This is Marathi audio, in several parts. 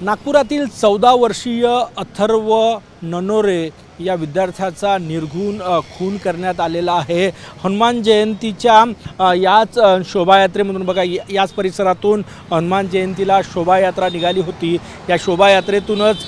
नागपुरातील 14 वर्षीय अथर्व ननोरे या विद्यार्थ्याचा निर्घृण खून करण्यात आलेला आहे। हनुमान जयंतीच्या याच शोभायात्रेमधून बघा याच परिसरातून हनुमान जयंतीला शोभायात्रा निघाली होती। या शोभायात्रेतूनच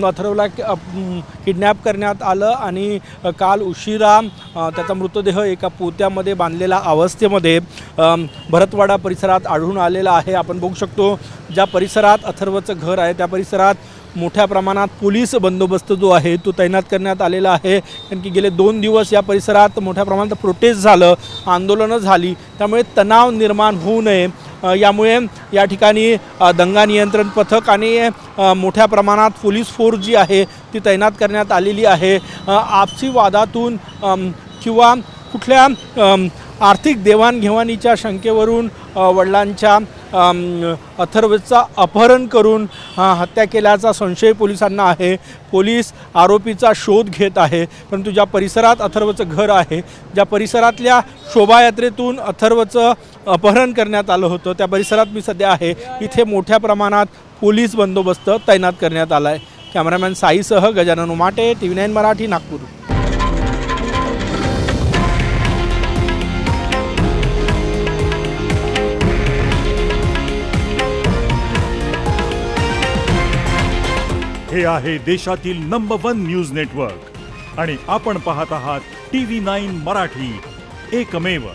अथर्वला किडनॅप करण्यात आलं आणि काल उशिरा त्याचा मृतदेह एका पोत्यामध्ये बांधलेला अवस्थेमध्ये भरतवाडा परिसरात आढळून आलेला आहे। आपण बघू शकतो ज्या परिसरात अथर्वचं घर आहे त्या परिसरात मोठ्या प्रमाणात पोलीस बंदोबस्त जो आहे तो तैनात करण्यात आलेला आहे। कारण की गेले 2 दिवस या परिसरात मोठ्या प्रमाणात प्रोटेस्ट झालं, आंदोलनं झाली, त्यामुळे तणाव निर्माण होऊ नये यामुळे या ठिकाणी दंगा नियंत्रण पथक आणि मोठ्या प्रमाणात पोलीस फोर्स जी आहे ती तैनात करण्यात आलेली आहे। आपसी वादातून किंवा कुठल्या आर्थिक देवाणघेवाणीच्या शंकेवरून वडिलांच्या अथर्वचा अपहरण करून हत्या केल्याचा संशय पोलिसांना आहे। पोलीस आरोपीचा शोध घेत आहे, परंतु ज्या परिसरात अथर्वचं घर आहे, ज्या परिसरातल्या शोभायात्रेतून अथर्वचं अपहरण करण्यात आलं होतं त्या परिसरात मी सध्या आहे। इथे मोठ्या प्रमाणात पोलीस बंदोबस्त तैनात करण्यात आला आहे। कॅमेरामॅन साईसह गजानन उमाटे, TV9 मराठी, नागपूर। हे आहे देशातील नंबर 1 न्यूज नेटवर्क आणि आपण पाहत आहात TV9 मराठी, एकमेव।